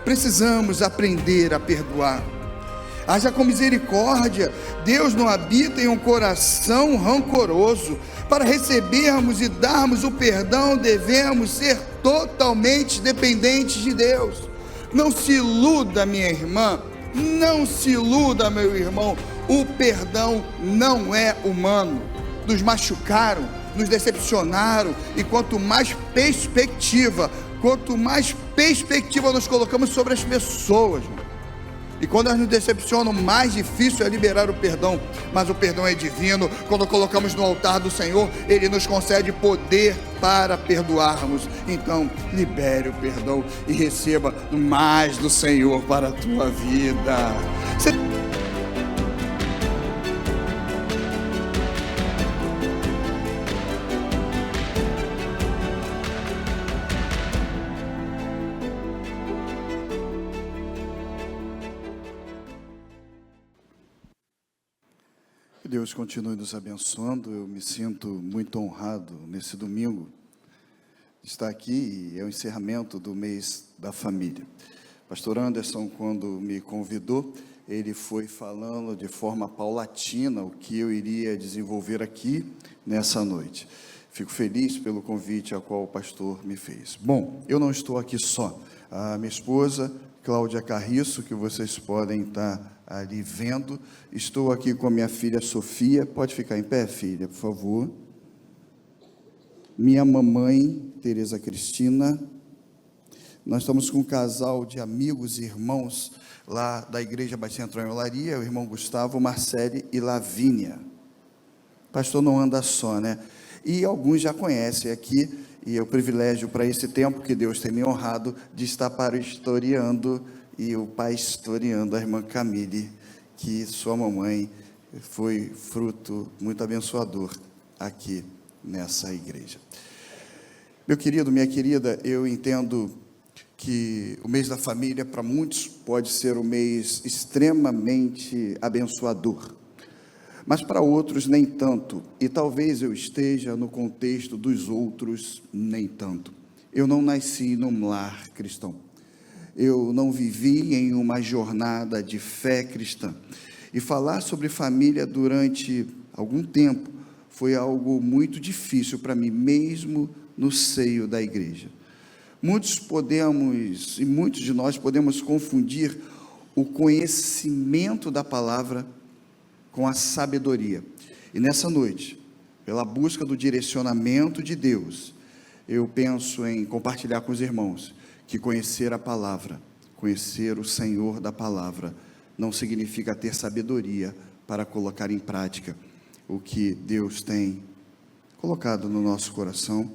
precisamos aprender a perdoar. Haja com misericórdia. Deus não habita em um coração rancoroso. Para recebermos e darmos o perdão, devemos ser totalmente dependentes de Deus. Não se iluda, minha irmã, não se iluda, meu irmão. O perdão não é humano. Nos machucaram, nos decepcionaram, e quanto mais perspectiva nós colocamos sobre as pessoas, e quando elas nos decepcionam, mais difícil é liberar o perdão. Mas o perdão é divino. Quando colocamos no altar do Senhor, Ele nos concede poder para perdoarmos. Então, libere o perdão e receba mais do Senhor para a tua vida. Que Deus continue nos abençoando. Eu me sinto muito honrado nesse domingo de estar aqui, e é o encerramento do mês da família. Pastor Anderson, quando me convidou, ele foi falando de forma paulatina o que eu iria desenvolver aqui nessa noite. Fico feliz pelo convite a qual o pastor me fez. Bom, eu não estou aqui só. A minha esposa, Cláudia Carriço, que vocês podem estar ali vendo. Estou aqui com a minha filha Sofia. Pode ficar em pé, filha, por favor. Minha mamãe, Tereza Cristina. Nós estamos com um casal de amigos e irmãos lá da Igreja Batista Central em Olaria, o irmão Gustavo, Marcele e Lavínia. Pastor não anda só, né? E alguns já conhecem aqui, e é o privilégio para esse tempo que Deus tem me honrado de estar pastoreando e o pai historiando a irmã Camille, que sua mamãe foi fruto muito abençoador aqui nessa igreja. Meu querido, minha querida, eu entendo que o mês da família para muitos pode ser um mês extremamente abençoador, mas para outros nem tanto, e talvez eu esteja no contexto dos outros nem tanto. Eu não nasci num lar cristão. Eu não vivi em uma jornada de fé cristã. E falar sobre família durante algum tempo foi algo muito difícil para mim, mesmo no seio da igreja. Muitos de nós podemos confundir o conhecimento da palavra com a sabedoria. E nessa noite, pela busca do direcionamento de Deus, eu penso em compartilhar com os irmãos que conhecer a palavra, conhecer o Senhor da palavra, não significa ter sabedoria para colocar em prática o que Deus tem colocado no nosso coração,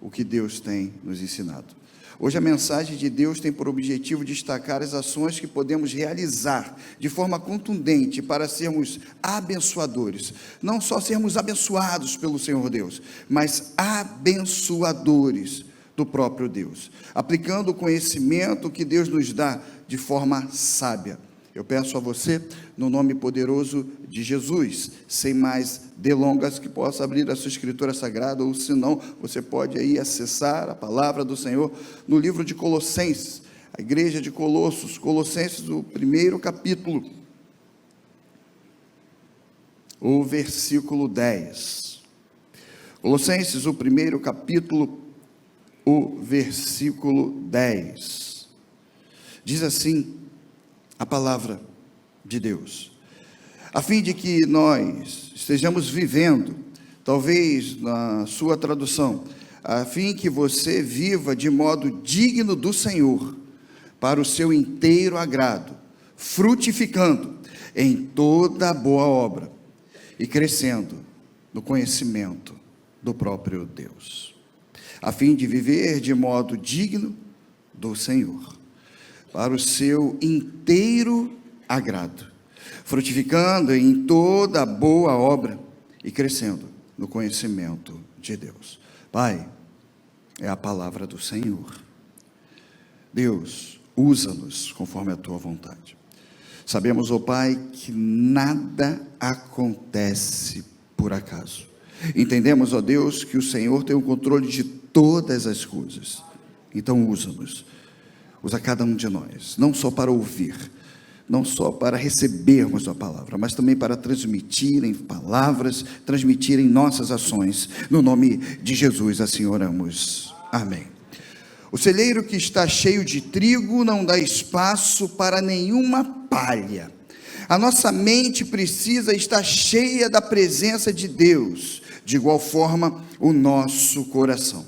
o que Deus tem nos ensinado. Hoje a mensagem de Deus tem por objetivo destacar as ações que podemos realizar de forma contundente para sermos abençoadores, não só sermos abençoados pelo Senhor Deus, mas abençoadores do próprio Deus, aplicando o conhecimento que Deus nos dá de forma sábia. Eu peço a você, no nome poderoso de Jesus, sem mais delongas, que possa abrir a sua escritura sagrada, ou se não, você pode aí acessar a palavra do Senhor no livro de Colossenses, a igreja de Colossenses, o primeiro capítulo, o versículo 10. Colossenses, o primeiro capítulo, o versículo 10, diz assim a palavra de Deus: a fim de que nós estejamos vivendo, talvez na sua tradução, a fim que você viva de modo digno do Senhor, para o seu inteiro agrado, frutificando em toda boa obra e crescendo no conhecimento do próprio Deus, a fim de viver de modo digno do Senhor, para o seu inteiro agrado, frutificando em toda boa obra e crescendo no conhecimento de Deus. Pai, é a palavra do Senhor. Deus, usa-nos conforme a tua vontade. Sabemos, ó Pai, que nada acontece por acaso. Entendemos, ó Deus, que o Senhor tem o controle de todas as coisas. Então usa-nos. usa cada um de nós, não só para ouvir, não só para recebermos a palavra, mas também para transmitir em palavras, transmitir em nossas ações. No nome de Jesus, assim oramos. Amém. O celeiro que está cheio de trigo não dá espaço para nenhuma palha. A nossa mente precisa estar cheia da presença de Deus, de igual forma o nosso coração.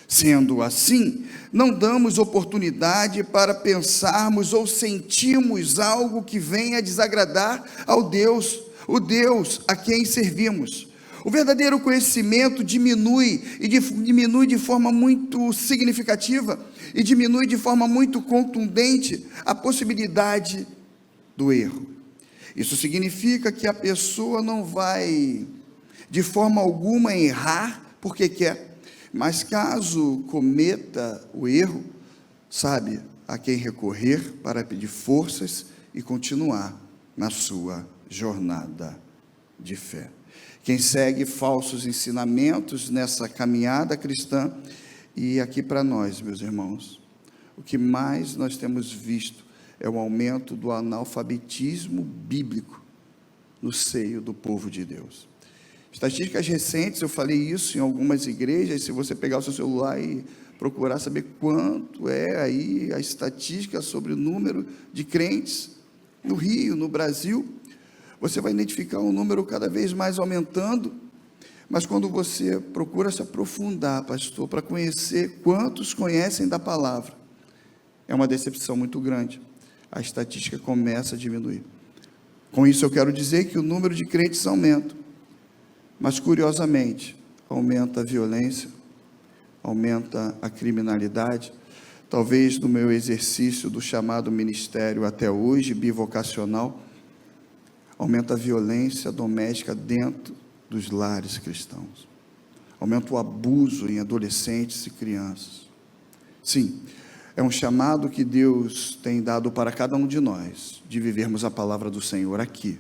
Sendo assim, não damos oportunidade para pensarmos ou sentirmos algo que venha desagradar ao Deus, o Deus a quem servimos. O verdadeiro conhecimento diminui de forma muito significativa e diminui de forma muito contundente a possibilidade do erro. Isso significa que a pessoa não vai de forma alguma errar porque quer, mas caso cometa o erro, sabe a quem recorrer para pedir forças e continuar na sua jornada de fé. Quem segue falsos ensinamentos nessa caminhada cristã, e aqui para nós, meus irmãos, o que mais nós temos visto é o aumento do analfabetismo bíblico no seio do povo de Deus. Estatísticas recentes, eu falei isso em algumas igrejas, se você pegar o seu celular e procurar saber quanto é aí a estatística sobre o número de crentes no Rio, no Brasil, você vai identificar um número cada vez mais aumentando, mas quando você procura se aprofundar, pastor, para conhecer quantos conhecem da palavra, é uma decepção muito grande. A estatística começa a diminuir. Com isso eu quero dizer que o número de crentes aumenta, mas curiosamente, aumenta a violência, aumenta a criminalidade. Talvez no meu exercício do chamado ministério até hoje, bivocacional, aumenta a violência doméstica dentro dos lares cristãos, aumenta o abuso em adolescentes e crianças. Sim, é um chamado que Deus tem dado para cada um de nós, de vivermos a palavra do Senhor aqui,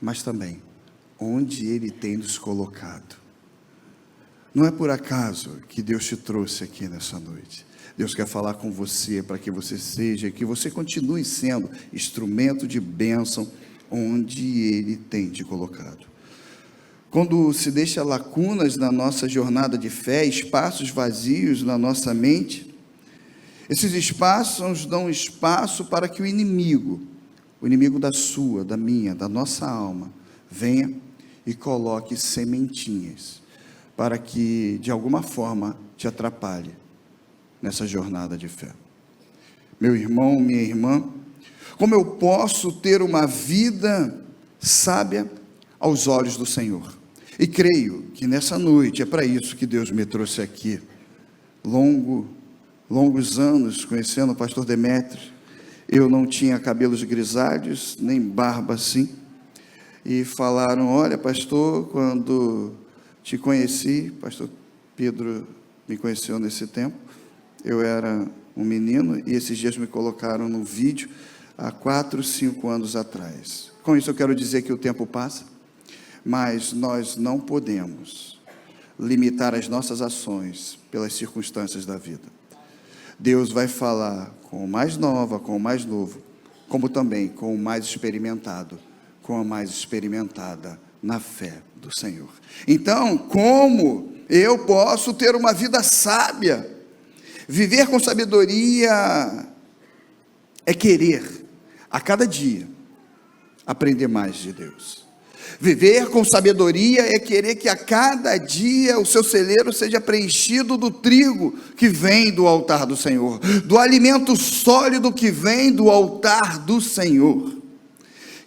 mas também onde Ele tem nos colocado. Não é por acaso que Deus te trouxe aqui nessa noite. Deus quer falar com você para que você seja, que você continue sendo instrumento de bênção onde Ele tem te colocado. Quando se deixa lacunas na nossa jornada de fé, espaços vazios na nossa mente, esses espaços nos dão espaço para que o inimigo da sua, da minha, da nossa alma, venha e coloque sementinhas, para que de alguma forma te atrapalhe nessa jornada de fé. Meu irmão, minha irmã, como eu posso ter uma vida sábia aos olhos do Senhor? E creio que nessa noite é para isso que Deus me trouxe aqui. Longos anos conhecendo o pastor Demétrio, eu não tinha cabelos grisalhos, nem barba assim, e falaram: olha pastor, quando te conheci, pastor Pedro me conheceu nesse tempo, eu era um menino, e esses dias me colocaram no vídeo, há 4, 5 anos atrás. Com isso eu quero dizer que o tempo passa, mas nós não podemos limitar as nossas ações pelas circunstâncias da vida. Deus vai falar com o mais nova, com o mais novo, como também com o mais experimentado, com a mais experimentada na fé do Senhor. Então, como eu posso ter uma vida sábia? Viver com sabedoria é querer, a cada dia, aprender mais de Deus. Viver com sabedoria é querer que a cada dia o seu celeiro seja preenchido do trigo que vem do altar do Senhor, do alimento sólido que vem do altar do Senhor.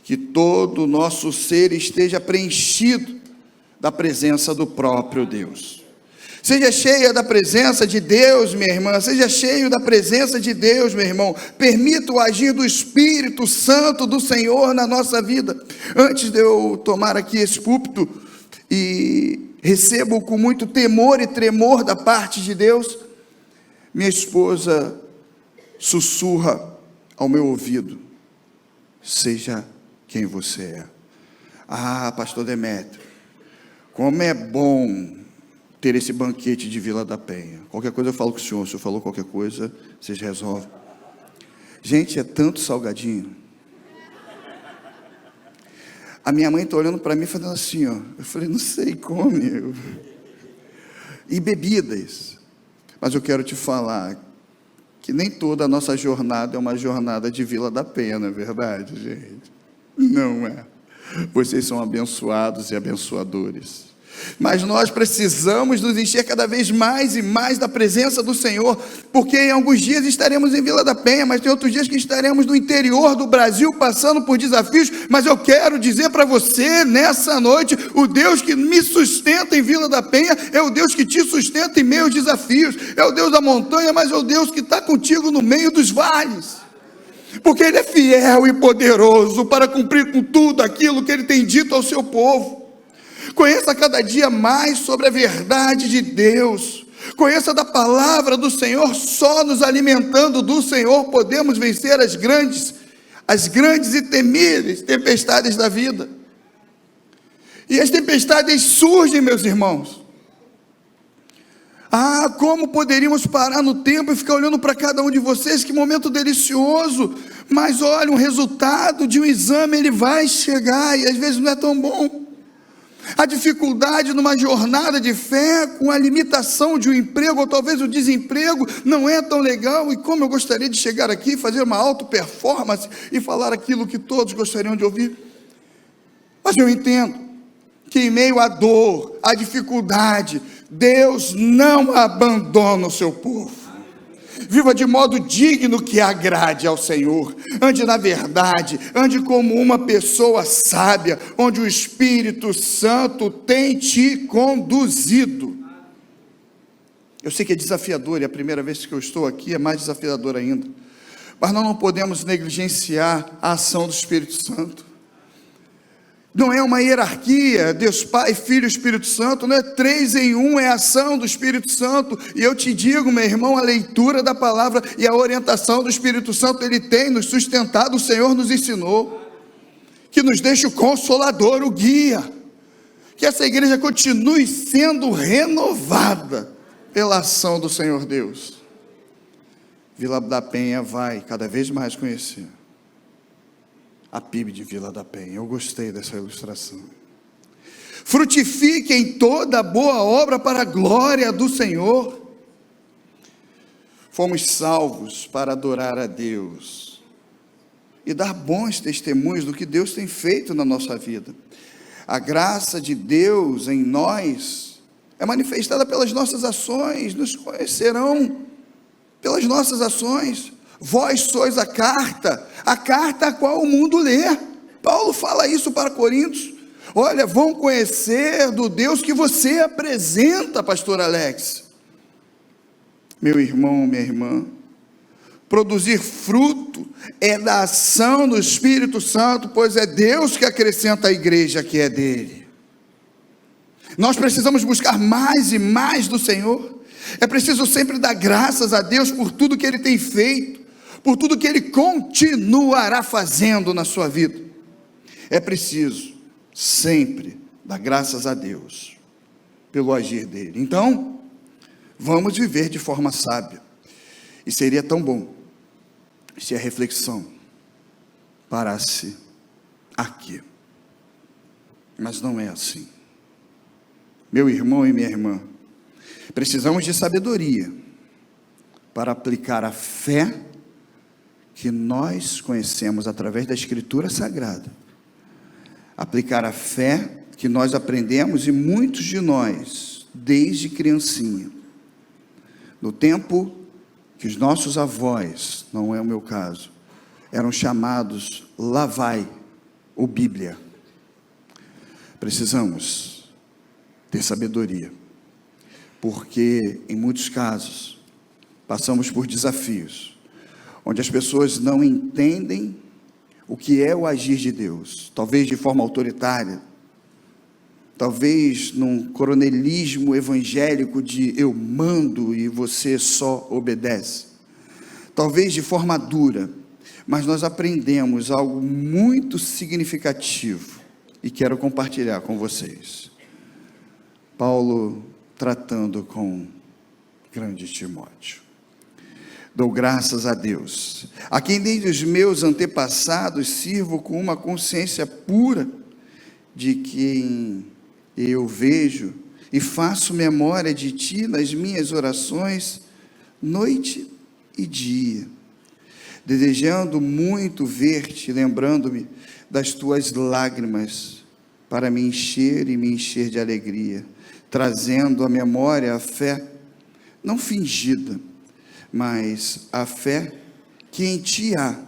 Que todo o nosso ser esteja preenchido da presença do próprio Deus. Seja cheia da presença de Deus, minha irmã. Seja cheio da presença de Deus, meu irmão. Permita o agir do Espírito Santo do Senhor na nossa vida. Antes de eu tomar aqui esse púlpito e recebo com muito temor e tremor da parte de Deus, minha esposa sussurra ao meu ouvido: seja quem você é. Ah, pastor Demétrio, como é bom ter esse banquete de Vila da Penha. Qualquer coisa eu falo com o senhor falou qualquer coisa, vocês resolvem. Gente, é tanto salgadinho. A minha mãe está olhando para mim fazendo assim, ó. Eu falei, não sei, come. E bebidas. Mas eu quero te falar que nem toda a nossa jornada é uma jornada de Vila da Penha, não é verdade, gente? Não é. Vocês são abençoados e abençoadores. Mas nós precisamos nos encher cada vez mais e mais da presença do Senhor, porque em alguns dias estaremos em Vila da Penha, mas tem outros dias que estaremos no interior do Brasil, passando por desafios. Mas eu quero dizer para você, nessa noite, o Deus que me sustenta em Vila da Penha, é o Deus que te sustenta em meio aos desafios, é o Deus da montanha, mas é o Deus que está contigo no meio dos vales, porque Ele é fiel e poderoso para cumprir com tudo aquilo que Ele tem dito ao seu povo. Conheça cada dia mais sobre a verdade de Deus, conheça da palavra do Senhor. Só nos alimentando do Senhor podemos vencer as grandes e temíveis tempestades da vida. E as tempestades surgem, meus irmãos. Como poderíamos parar no tempo e ficar olhando para cada um de vocês, que momento delicioso. Mas olha, o resultado de um exame, ele vai chegar, e às vezes não é tão bom. A dificuldade numa jornada de fé, com a limitação de um emprego, ou talvez o desemprego, não é tão legal. E como eu gostaria de chegar aqui, fazer uma auto-performance e falar aquilo que todos gostariam de ouvir. Mas eu entendo que em meio à dor, à dificuldade, Deus não abandona o seu povo. Viva de modo digno que agrade ao Senhor, ande na verdade, ande como uma pessoa sábia, onde o Espírito Santo tem te conduzido. Eu sei que é desafiador, e a primeira vez que eu estou aqui é mais desafiador ainda, mas nós não podemos negligenciar a ação do Espírito Santo. Não é uma hierarquia, Deus Pai, Filho e Espírito Santo, não é 3 em 1, é a ação do Espírito Santo. E eu te digo, meu irmão, a leitura da palavra e a orientação do Espírito Santo, ele tem nos sustentado. O Senhor nos ensinou que nos deixe o Consolador, o guia, que essa igreja continue sendo renovada pela ação do Senhor Deus. Vila da Penha vai cada vez mais conhecer a PIB de Vila da Penha. Eu gostei dessa ilustração. Frutifique em toda boa obra para a glória do Senhor. Fomos salvos para adorar a Deus e dar bons testemunhos do que Deus tem feito na nossa vida. A graça de Deus em nós é manifestada pelas nossas ações. Nos conhecerão pelas nossas ações. Vós sois a carta a qual o mundo lê. Paulo fala isso para Coríntios. Olha, vão conhecer do Deus que você apresenta, pastor Alex. Meu irmão, minha irmã, produzir fruto é da ação do Espírito Santo, pois é Deus que acrescenta a igreja que é dele. Nós precisamos buscar mais e mais do Senhor. É preciso sempre dar graças a Deus por tudo que Ele tem feito, por tudo que Ele continuará fazendo na sua vida. É preciso sempre dar graças a Deus pelo agir dEle. Então, vamos viver de forma sábia. E seria tão bom se a reflexão parasse aqui. Mas não é assim. Meu irmão e minha irmã, precisamos de sabedoria para aplicar a fé que nós conhecemos através da Escritura Sagrada, aplicar a fé que nós aprendemos, e muitos de nós, desde criancinha, no tempo que os nossos avós, não é o meu caso, eram chamados Lavai, ou Bíblia. Precisamos ter sabedoria, porque em muitos casos, passamos por desafios, onde as pessoas não entendem o que é o agir de Deus, talvez de forma autoritária, talvez num coronelismo evangélico de eu mando e você só obedece, talvez de forma dura, mas nós aprendemos algo muito significativo e quero compartilhar com vocês. Paulo tratando com grande Timóteo. Dou graças a Deus, a quem desde os meus antepassados sirvo com uma consciência pura, de quem eu vejo e faço memória de ti nas minhas orações, noite e dia, desejando muito ver-te, lembrando-me das tuas lágrimas, para me encher de alegria, trazendo à memória a fé, não fingida, mas a fé que em ti há,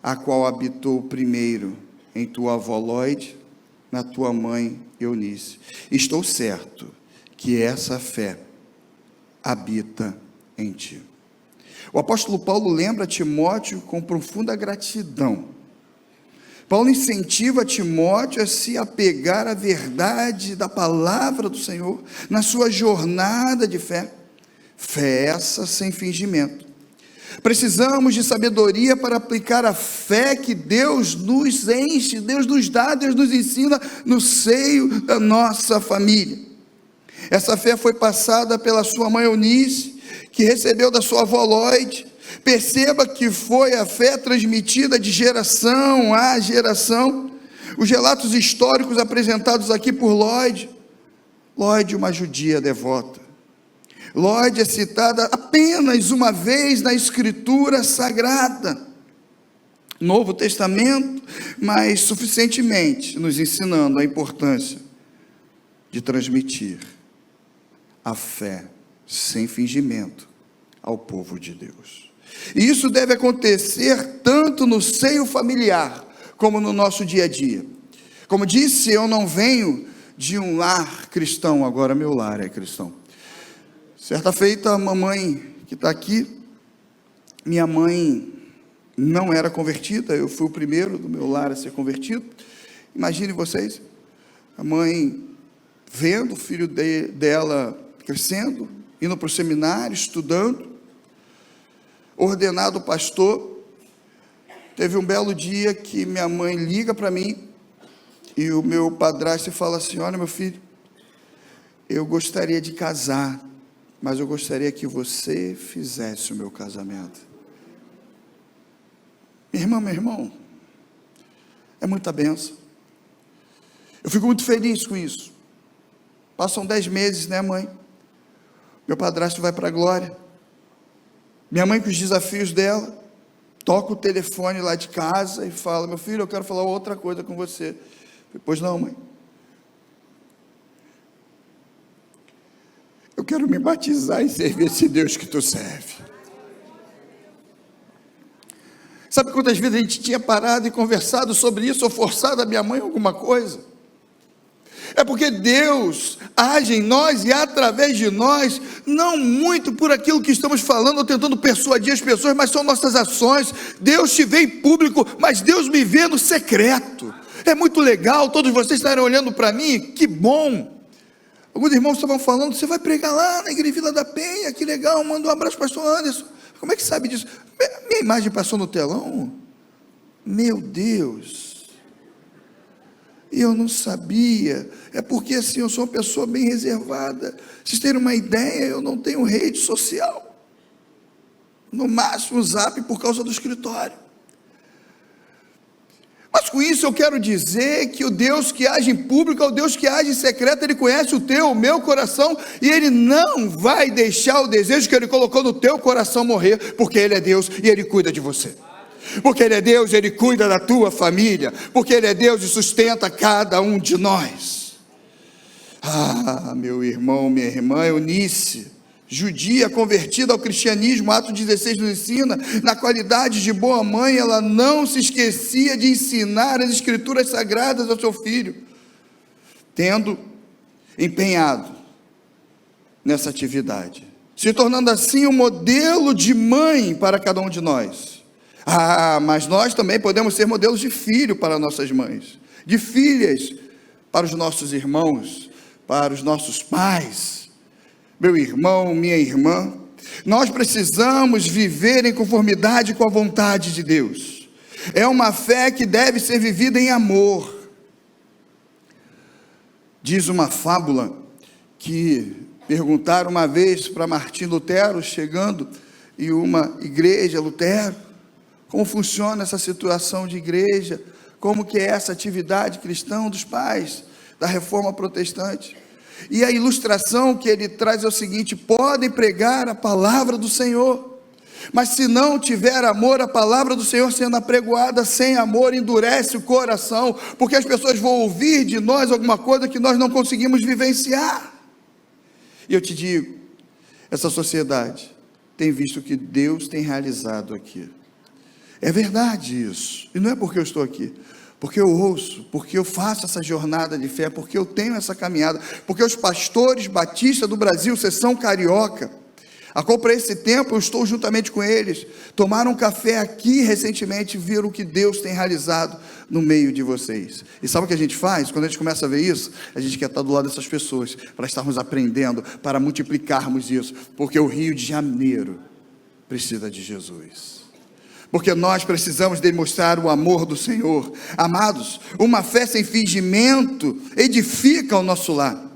a qual habitou primeiro em tua avó Lloyd, na tua mãe Eunice. Estou certo que essa fé habita em ti. O apóstolo Paulo lembra Timóteo com profunda gratidão. Paulo incentiva Timóteo a se apegar à verdade da palavra do Senhor na sua jornada de fé. Fé essa sem fingimento. Precisamos de sabedoria para aplicar a fé que Deus nos enche, Deus nos dá, Deus nos ensina no seio da nossa família. Essa fé foi passada pela sua mãe Eunice, que recebeu da sua avó Lloyd. Perceba que foi a fé transmitida de geração a geração. Os relatos históricos apresentados aqui por Lloyd, uma judia devota. Lloyd é citada apenas uma vez na Escritura Sagrada, Novo Testamento, mas suficientemente nos ensinando a importância de transmitir a fé sem fingimento ao povo de Deus. E isso deve acontecer tanto no seio familiar, como no nosso dia a dia. Como disse, eu não venho de um lar cristão, agora meu lar é cristão. Certa feita, a mamãe que está aqui, minha mãe não era convertida, eu fui o primeiro do meu lar a ser convertido. Imagine vocês, a mãe vendo o filho dela crescendo, indo para o seminário, estudando, ordenado pastor. Teve um belo dia que minha mãe liga para mim, e o meu padrasto fala assim: olha, meu filho, eu gostaria de casar, mas eu gostaria que você fizesse o meu casamento. Minha irmã, meu irmão, é muita bênção. Eu fico muito feliz com isso. Passam 10 meses, né, mãe? Meu padrasto vai para a glória. Minha mãe, com os desafios dela, toca o telefone lá de casa e fala: meu filho, eu quero falar outra coisa com você. Pois não, mãe? Eu quero me batizar e servir esse Deus que tu serve. Sabe quantas vezes a gente tinha parado e conversado sobre isso, ou forçado a minha mãe alguma coisa? É porque Deus age em nós e através de nós, não muito por aquilo que estamos falando ou tentando persuadir as pessoas, mas são nossas ações. Deus te vê em público, mas Deus me vê no secreto. É muito legal todos vocês estarem olhando para mim, que bom. Alguns irmãos estavam falando: você vai pregar lá na igreja Vila da Penha, que legal, manda um abraço para o pastor Anderson. Como é que sabe disso? Minha imagem passou no telão? Meu Deus, e eu não sabia. É porque assim, eu sou uma pessoa bem reservada. Vocês terem uma ideia, eu não tenho rede social, no máximo o Zap por causa do escritório. Mas com isso eu quero dizer que o Deus que age em público é o Deus que age em secreto. Ele conhece o teu, o meu coração, e Ele não vai deixar o desejo que Ele colocou no teu coração morrer, porque Ele é Deus e Ele cuida de você. Porque Ele é Deus, Ele cuida da tua família. Porque Ele é Deus e sustenta cada um de nós. Ah, meu irmão, minha irmã Eunice, judia convertida ao cristianismo, Atos 16 nos ensina, na qualidade de boa mãe, ela não se esquecia de ensinar as escrituras sagradas ao seu filho, tendo empenhado nessa atividade, se tornando assim um modelo de mãe para cada um de nós. Mas nós também podemos ser modelos de filho para nossas mães, de filhas para os nossos irmãos, para os nossos pais. Meu irmão, minha irmã, nós precisamos viver em conformidade com a vontade de Deus. É uma fé que deve ser vivida em amor. Diz uma fábula que perguntaram uma vez para Martim Lutero, chegando em uma igreja, Lutero. Como funciona essa situação de igreja? Como que é essa atividade cristã dos pais da Reforma Protestante? E a ilustração que ele traz é o seguinte: podem pregar a palavra do Senhor, mas se não tiver amor, a palavra do Senhor sendo apregoada sem amor, endurece o coração, porque as pessoas vão ouvir de nós alguma coisa que nós não conseguimos vivenciar. E eu te digo, essa sociedade tem visto o que Deus tem realizado aqui. É verdade isso, e não é porque eu estou aqui, porque eu ouço, porque eu faço essa jornada de fé, porque eu tenho essa caminhada, porque os pastores batistas do Brasil, seção carioca, a qual para esse tempo eu estou juntamente com eles, tomaram um café aqui recentemente, viram o que Deus tem realizado no meio de vocês. E sabe o que a gente faz? Quando a gente começa a ver isso, a gente quer estar do lado dessas pessoas, para estarmos aprendendo, para multiplicarmos isso, porque o Rio de Janeiro precisa de Jesus. Porque nós precisamos demonstrar o amor do Senhor. Amados, uma fé sem fingimento edifica o nosso lar.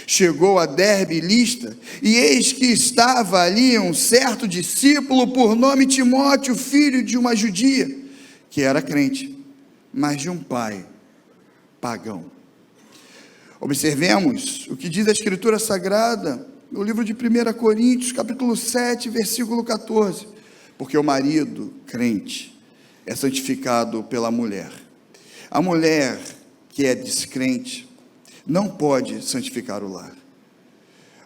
Chegou a Derbe e Listra, e eis que estava ali um certo discípulo, por nome Timóteo, filho de uma judia, que era crente, mas de um pai pagão. Observemos o que diz a Escritura Sagrada, no livro de 1 Coríntios, capítulo 7, versículo 14. Porque o marido crente é santificado pela mulher. A mulher que é descrente não pode santificar o lar.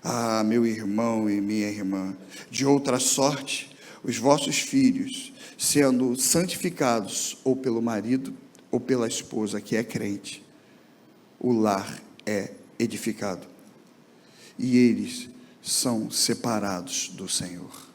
Ah, meu irmão e minha irmã, de outra sorte, os vossos filhos, sendo santificados ou pelo marido ou pela esposa que é crente, o lar é edificado. E eles são separados do Senhor.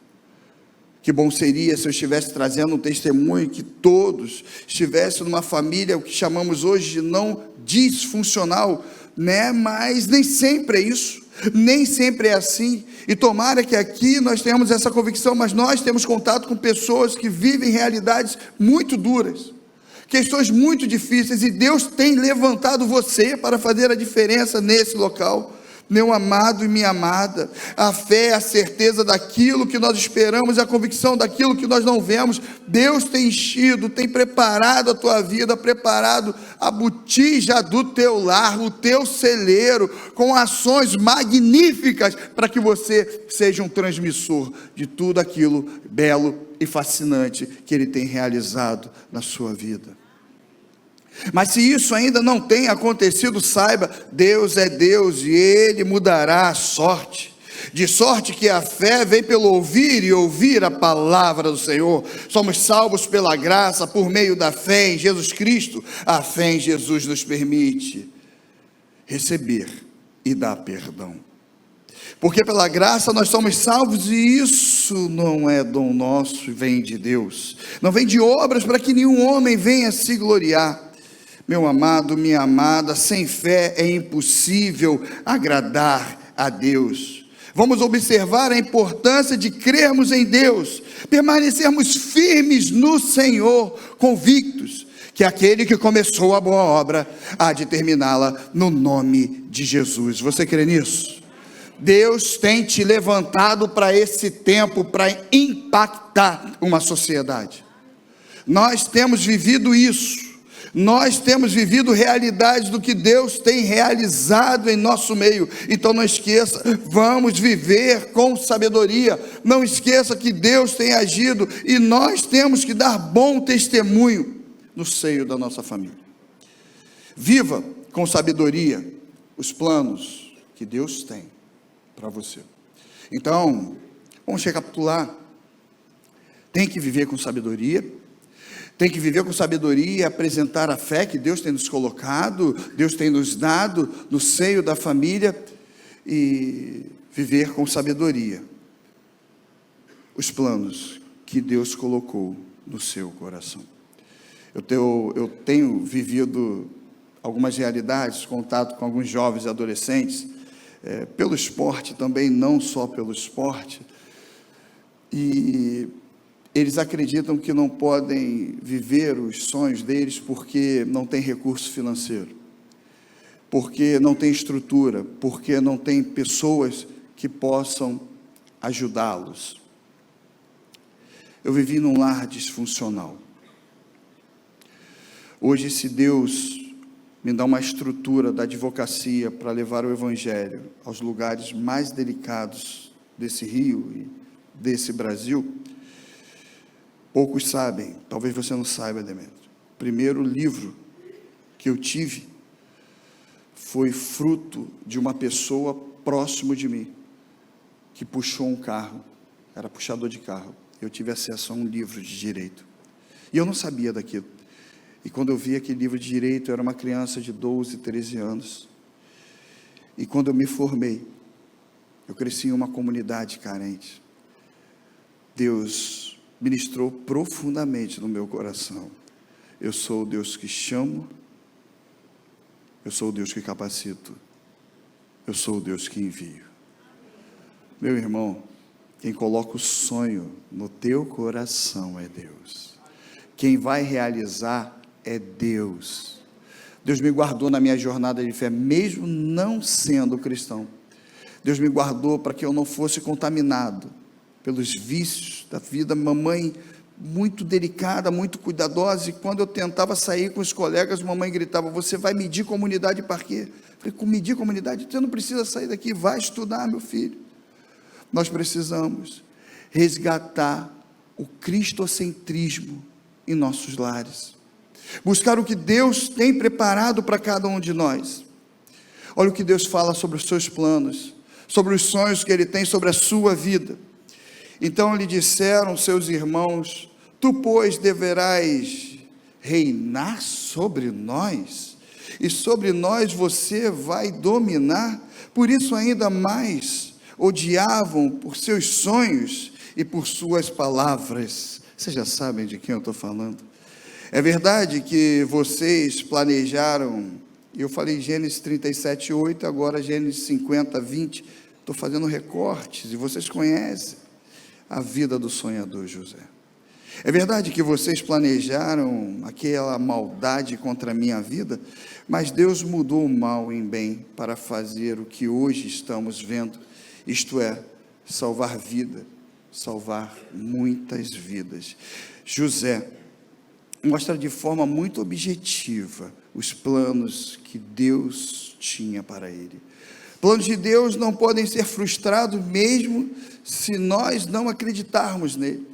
Que bom seria se eu estivesse trazendo um testemunho que todos estivessem numa família, o que chamamos hoje de não disfuncional, né? Mas nem sempre é isso, nem sempre é assim, e tomara que aqui nós tenhamos essa convicção, mas nós temos contato com pessoas que vivem realidades muito duras, questões muito difíceis, e Deus tem levantado você para fazer a diferença nesse local. Meu amado e minha amada, a fé é a certeza daquilo que nós esperamos, a convicção daquilo que nós não vemos. Deus tem enchido, tem preparado a tua vida, preparado a botija do teu lar, o teu celeiro, com ações magníficas, para que você seja um transmissor de tudo aquilo belo e fascinante que Ele tem realizado na sua vida. Mas se isso ainda não tem acontecido, saiba, Deus é Deus e Ele mudará a sorte. De sorte que a fé vem pelo ouvir e ouvir a palavra do Senhor. Somos salvos pela graça, por meio da fé em Jesus Cristo. A fé em Jesus nos permite receber e dar perdão. Porque pela graça nós somos salvos, e isso não é dom nosso, vem de Deus. Não vem de obras para que nenhum homem venha se gloriar. Meu amado, minha amada, sem fé é impossível agradar a Deus. Vamos observar a importância de crermos em Deus, permanecermos firmes no Senhor, convictos que aquele que começou a boa obra há de terminá-la no nome de Jesus. Você crê nisso? Deus tem te levantado para esse tempo, para impactar uma sociedade. Nós temos vivido isso. Nós temos vivido realidades do que Deus tem realizado em nosso meio. Então não esqueça, vamos viver com sabedoria. Não esqueça que Deus tem agido e nós temos que dar bom testemunho no seio da nossa família. Viva com sabedoria os planos que Deus tem para você. Então, vamos recapitular. Tem que viver com sabedoria. Tem que viver com sabedoria e apresentar a fé que Deus tem nos colocado, Deus tem nos dado no seio da família, e viver com sabedoria os planos que Deus colocou no seu coração. Eu tenho vivido algumas realidades, contato com alguns jovens e adolescentes, pelo esporte também, não só pelo esporte, e eles acreditam que não podem viver os sonhos deles porque não tem recurso financeiro, porque não tem estrutura, porque não tem pessoas que possam ajudá-los. Eu vivi num lar disfuncional. Hoje, se Deus me dá uma estrutura da advocacia para levar o Evangelho aos lugares mais delicados desse Rio e desse Brasil, poucos sabem, talvez você não saiba, Demetrio. O primeiro livro que eu tive foi fruto de uma pessoa próximo de mim, que puxou um carro, era puxador de carro. Eu tive acesso a um livro de direito, e eu não sabia daquilo. E quando eu vi aquele livro de direito, eu era uma criança de 12, 13 anos. E quando eu me formei, eu cresci em uma comunidade carente. Deus ministrou profundamente no meu coração. Eu sou o Deus que chamo, eu sou o Deus que capacito, eu sou o Deus que envio. Meu irmão, quem coloca o sonho no teu coração é Deus. Quem vai realizar é Deus. Deus me guardou na minha jornada de fé, mesmo não sendo cristão. Deus me guardou para que eu não fosse contaminado pelos vícios da vida. Mamãe muito delicada, muito cuidadosa, e quando eu tentava sair com os colegas, mamãe gritava: você vai medir comunidade para quê? Eu falei: medir comunidade? Você não precisa sair daqui, vai estudar, meu filho. Nós precisamos resgatar o cristocentrismo em nossos lares. Buscar o que Deus tem preparado para cada um de nós. Olha o que Deus fala sobre os seus planos, sobre os sonhos que Ele tem sobre a sua vida. Então lhe disseram seus irmãos: tu, pois, deverás reinar sobre nós, e sobre nós você vai dominar. Por isso ainda mais odiavam por seus sonhos e por suas palavras. Vocês já sabem de quem eu estou falando. É verdade que vocês planejaram, eu falei Gênesis 37, 8, agora Gênesis 50, 20, estou fazendo recortes, e vocês conhecem a vida do sonhador José. É verdade que vocês planejaram aquela maldade contra a minha vida, mas Deus mudou o mal em bem para fazer o que hoje estamos vendo, isto é, salvar vida, salvar muitas vidas. José mostra de forma muito objetiva os planos que Deus tinha para ele. Planos de Deus não podem ser frustrados mesmo se nós não acreditarmos nele.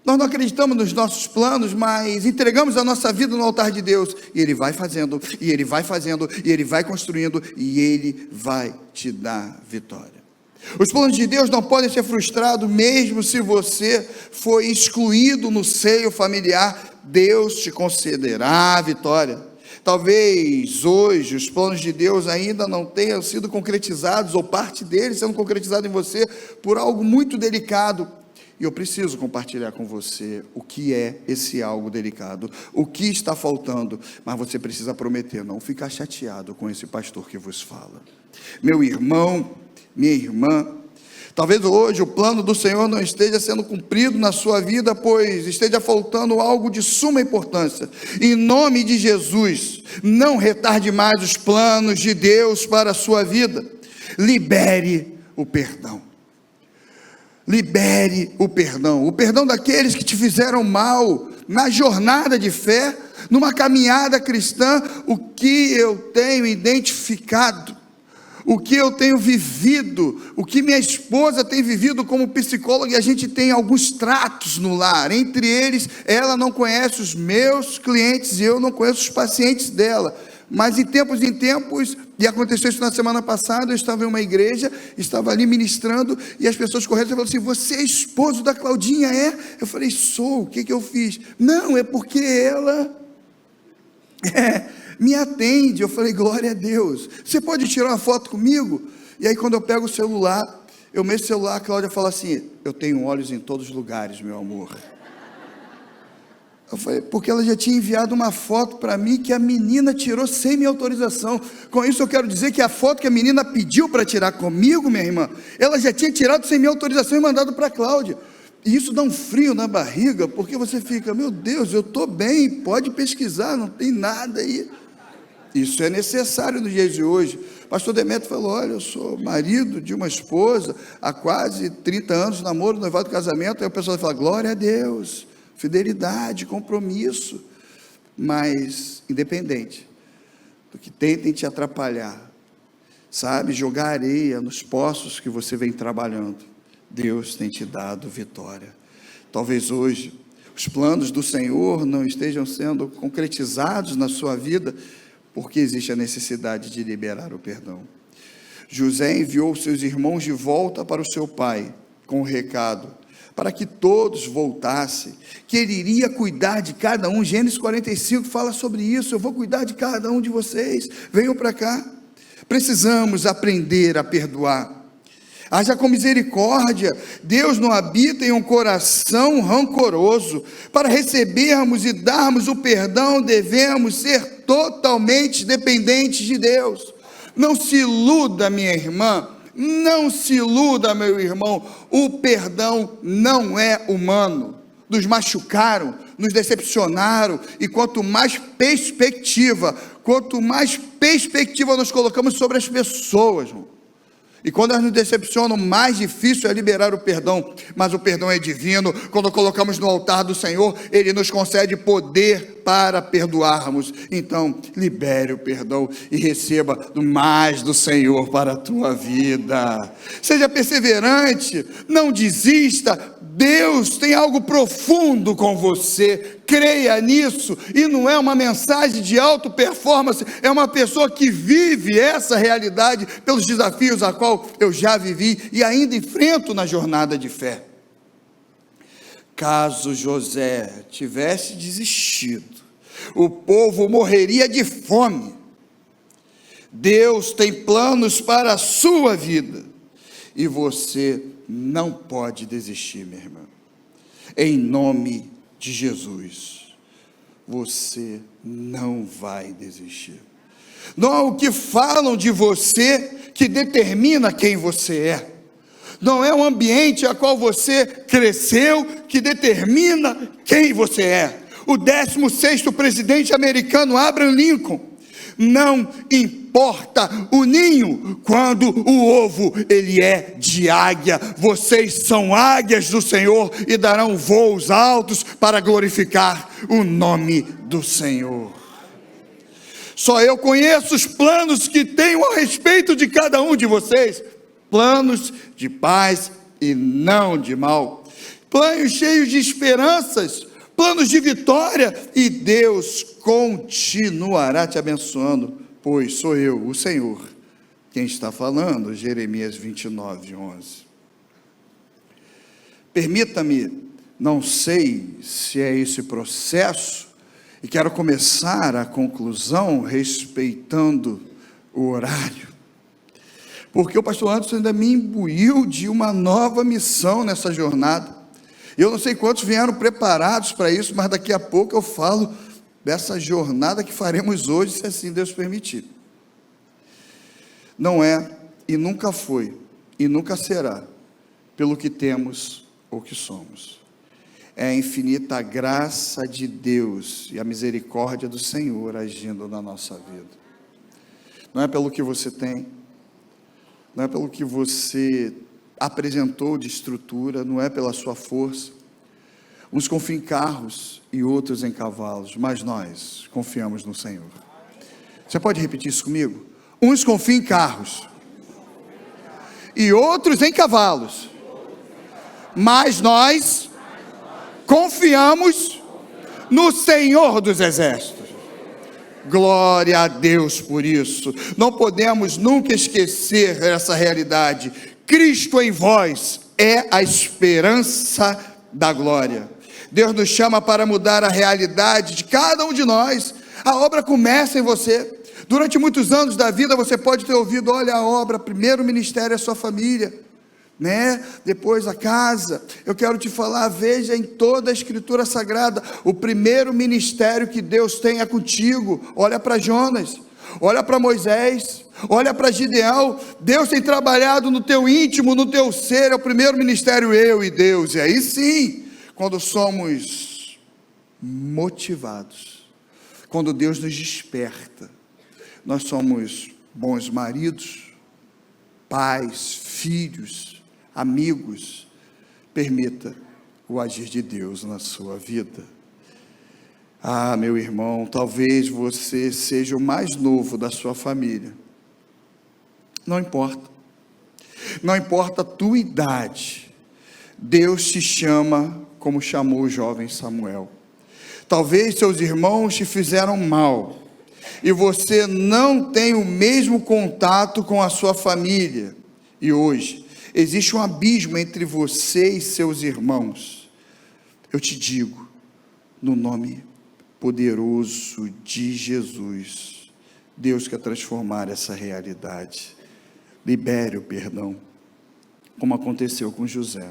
Nós não acreditamos nos nossos planos, mas entregamos a nossa vida no altar de Deus, e Ele vai fazendo, e Ele vai fazendo, e Ele vai construindo, e Ele vai te dar vitória. Os planos de Deus não podem ser frustrados mesmo se você foi excluído no seio familiar. Deus te concederá a vitória. Talvez hoje os planos de Deus ainda não tenham sido concretizados, ou parte deles sendo concretizado em você por algo muito delicado. E eu preciso compartilhar com você o que é esse algo delicado, o que está faltando, mas você precisa prometer não ficar chateado com esse pastor que vos fala. Meu irmão, minha irmã, talvez hoje o plano do Senhor não esteja sendo cumprido na sua vida, pois esteja faltando algo de suma importância. Em nome de Jesus, não retarde mais os planos de Deus para a sua vida. Libere o perdão. Libere o perdão daqueles que te fizeram mal na jornada de fé, numa caminhada cristã. O que eu tenho identificado, o que eu tenho vivido, o que minha esposa tem vivido como psicóloga, e a gente tem alguns tratos no lar, entre eles, ela não conhece os meus clientes e eu não conheço os pacientes dela, mas em tempos, e aconteceu isso na semana passada, eu estava em uma igreja, estava ali ministrando, e as pessoas correram e falaram assim: você é esposo da Claudinha, é? Eu falei: sou. O que eu fiz? Não, é porque ela me atende. Eu falei: glória a Deus, você pode tirar uma foto comigo? E aí quando eu pego o celular, eu mexo o celular, a Cláudia fala assim: eu tenho olhos em todos os lugares, meu amor. Eu falei: porque ela já tinha enviado uma foto para mim que a menina tirou sem minha autorização. Com isso eu quero dizer que a foto que a menina pediu para tirar comigo, minha irmã, ela já tinha tirado sem minha autorização e mandado para a Cláudia. E isso dá um frio na barriga, porque você fica: meu Deus, eu estou bem, pode pesquisar, não tem nada aí. Isso é necessário nos dias de hoje, Pastor Demetrio falou, olha, eu sou marido de uma esposa, há quase 30 anos, namoro, noivado, casamento. Aí o pessoal fala, glória a Deus, fidelidade, compromisso. Mas, independente do que tentem te atrapalhar, sabe, jogar areia nos poços que você vem trabalhando, Deus tem te dado vitória. Talvez hoje os planos do Senhor não estejam sendo concretizados na sua vida, porque existe a necessidade de liberar o perdão. José enviou seus irmãos de volta para o seu pai, com o recado, para que todos voltassem, que ele iria cuidar de cada um. Gênesis 45 fala sobre isso, eu vou cuidar de cada um de vocês, venham para cá. Precisamos aprender a perdoar. Haja com misericórdia. Deus não habita em um coração rancoroso. Para recebermos e darmos o perdão, devemos ser totalmente dependentes de Deus. Não se iluda, minha irmã, não se iluda, meu irmão, o perdão não é humano. Nos machucaram, nos decepcionaram, e quanto mais perspectiva nós colocamos sobre as pessoas, irmão, e quando elas nos decepcionam, mais difícil é liberar o perdão. Mas o perdão é divino. Quando colocamos no altar do Senhor, Ele nos concede poder para perdoarmos. Então, libere o perdão e receba mais do Senhor para a tua vida. Seja perseverante, não desista. Deus tem algo profundo com você, creia nisso, e não é uma mensagem de alta performance, é uma pessoa que vive essa realidade pelos desafios a qual eu já vivi e ainda enfrento na jornada de fé. Caso José tivesse desistido, o povo morreria de fome. Deus tem planos para a sua vida, e você não pode desistir, minha irmã. Em nome de Jesus, você não vai desistir. Não é o que falam de você que determina quem você é. Não é o ambiente a qual você cresceu que determina quem você é. O 16º presidente americano, Abraham Lincoln, não importa o ninho, quando o ovo ele é de águia. Vocês são águias do Senhor e darão voos altos para glorificar o nome do Senhor. Só eu conheço os planos que tenho a respeito de cada um de vocês, planos de paz e não de mal, planos cheios de esperanças, planos de vitória, e Deus continuará te abençoando, pois sou eu, o Senhor, quem está falando. Jeremias 29, 11. Permita-me, não sei se é esse processo, e quero começar a conclusão respeitando o horário, porque o pastor Anderson ainda me imbuiu de uma nova missão nessa jornada. Eu não sei quantos vieram preparados para isso, mas daqui a pouco eu falo dessa jornada que faremos hoje, se assim Deus permitir. Não é, e nunca foi, e nunca será, pelo que temos ou que somos. É a infinita graça de Deus e a misericórdia do Senhor agindo na nossa vida. Não é pelo que você tem, não é pelo que você apresentou de estrutura, não é pela sua força. Uns confiam em carros e outros em cavalos, mas nós confiamos no Senhor. Você pode repetir isso comigo? Uns confiam em carros e outros em cavalos, mas nós confiamos no Senhor dos Exércitos. Glória a Deus por isso. Não podemos nunca esquecer essa realidade. Cristo em vós é a esperança da glória. Deus nos chama para mudar a realidade de cada um de nós. A obra começa em você. Durante muitos anos da vida você pode ter ouvido, olha a obra, primeiro o ministério é a sua família, né? Depois a casa. Eu quero te falar, veja em toda a Escritura Sagrada, o primeiro ministério que Deus tem é contigo. Olha para Jonas, olha para Moisés, olha para Gideão. Deus tem trabalhado no teu íntimo, no teu ser. É o primeiro ministério, eu e Deus. E aí sim, quando somos motivados, quando Deus nos desperta, nós somos bons maridos, pais, filhos, amigos. Permita o agir de Deus na sua vida. Ah, meu irmão, talvez você seja o mais novo da sua família. Não importa. Não importa a tua idade. Deus te chama como chamou o jovem Samuel. Talvez seus irmãos te fizeram mal e você não tem o mesmo contato com a sua família. E hoje existe um abismo entre você e seus irmãos. Eu te digo, no nome poderoso de Jesus, Deus quer transformar essa realidade. Libere o perdão, como aconteceu com José.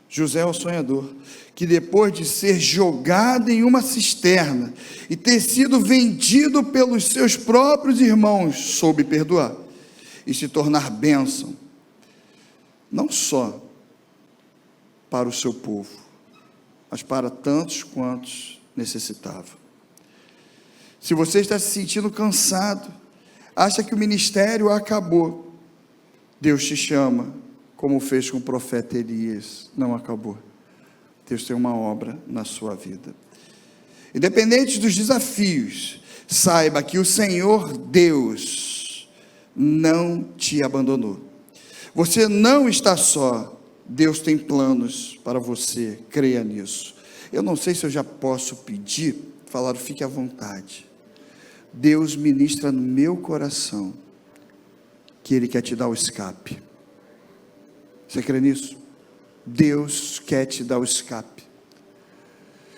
José é o sonhador, que depois de ser jogado em uma cisterna e ter sido vendido pelos seus próprios irmãos, soube perdoar e se tornar bênção, não só para o seu povo, mas para tantos quantos necessitavam. Se você está se sentindo cansado, acha que o ministério acabou, Deus te chama, como fez com o profeta Elias. Não acabou. Deus tem uma obra na sua vida. Independente dos desafios, saiba que o Senhor Deus não te abandonou. Você não está só. Deus tem planos para você, creia nisso. Eu não sei se eu já posso pedir, falaram, fique à vontade. Deus ministra no meu coração que Ele quer te dar o escape. Você crê nisso? Deus quer te dar o escape.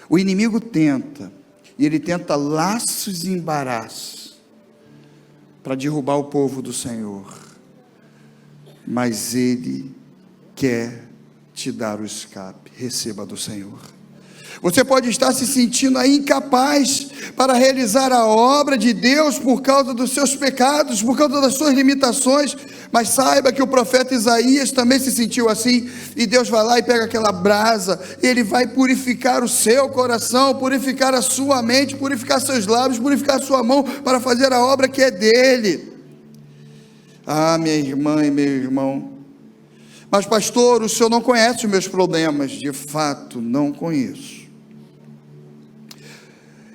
O inimigo tenta, e ele tenta laços e embaraços para derrubar o povo do Senhor, mas Ele quer te dar o escape. Receba do Senhor. Você pode estar se sentindo aí incapaz para realizar a obra de Deus por causa dos seus pecados, por causa das suas limitações, mas saiba que o profeta Isaías também se sentiu assim, e Deus vai lá e pega aquela brasa, Ele vai purificar o seu coração, purificar a sua mente, purificar seus lábios, purificar a sua mão, para fazer a obra que é dele. Ah, minha irmã e meu irmão, mas pastor, o senhor não conhece os meus problemas. De fato, não conheço.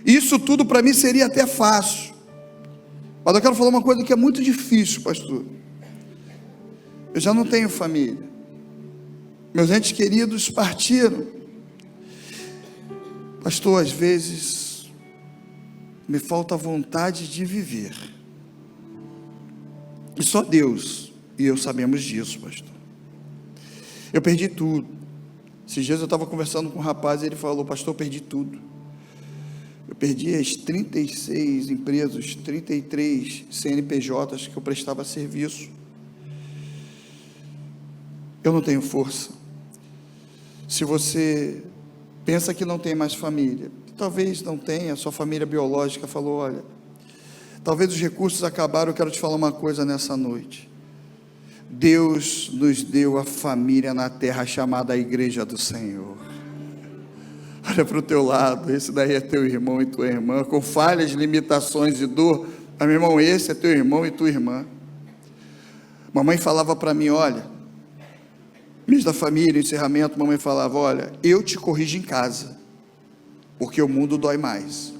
Isso tudo para mim seria até fácil, mas eu quero falar uma coisa que é muito difícil, pastor. Eu já não tenho família, meus entes queridos partiram. Pastor, às vezes me falta vontade de viver, e só Deus e eu sabemos disso, pastor. Eu perdi tudo. Esses dias eu estava conversando com um rapaz e ele falou, pastor, eu perdi tudo. Eu perdi as 36 empresas, 33 CNPJs que eu prestava serviço. Eu não tenho força. Se você pensa que não tem mais família, talvez não tenha, sua família biológica falou, olha, talvez os recursos acabaram, eu quero te falar uma coisa nessa noite. Deus nos deu a família na terra chamada a Igreja do Senhor. Olha para o teu lado, esse daí é teu irmão e tua irmã, com falhas, limitações e dor. Mas, meu irmão, esse é teu irmão e tua irmã. Mamãe falava para mim, olha, mês da família, encerramento, mamãe falava, olha, eu te corrijo em casa, porque o mundo dói mais.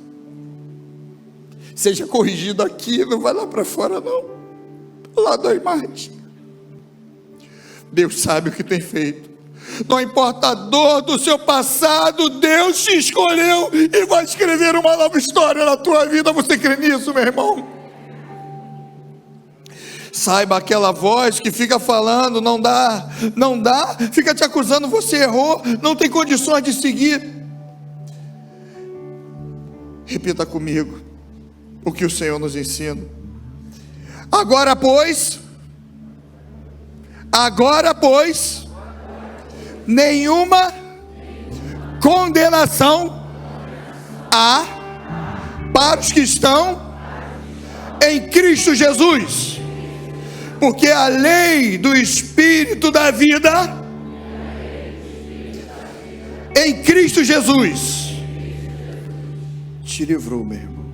Seja corrigido aqui, não vai lá para fora não, lá dói mais. Deus sabe o que tem feito. Não importa a dor do seu passado, Deus te escolheu e vai escrever uma nova história na tua vida. Você crê nisso, meu irmão? Saiba, aquela voz que fica falando, não dá, fica te acusando, você errou, não tem condições de seguir. Repita comigo o que o Senhor nos ensina. Agora pois, nenhuma condenação há para os que estão em Cristo Jesus, porque a lei do Espírito da vida em Cristo Jesus te livrou, meu irmão,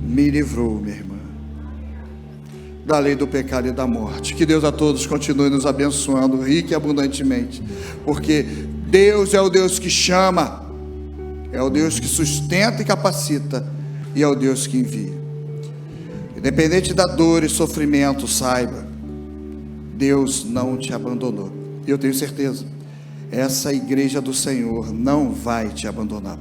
me livrou, minha irmã. da lei do pecado e da morte. Que Deus a todos continue nos abençoando rica e abundantemente, porque Deus é o Deus que chama, é o Deus que sustenta e capacita, e é o Deus que envia. Independente da dor e sofrimento, saiba, Deus não te abandonou. E eu tenho certeza, essa igreja do Senhor não vai te abandonar.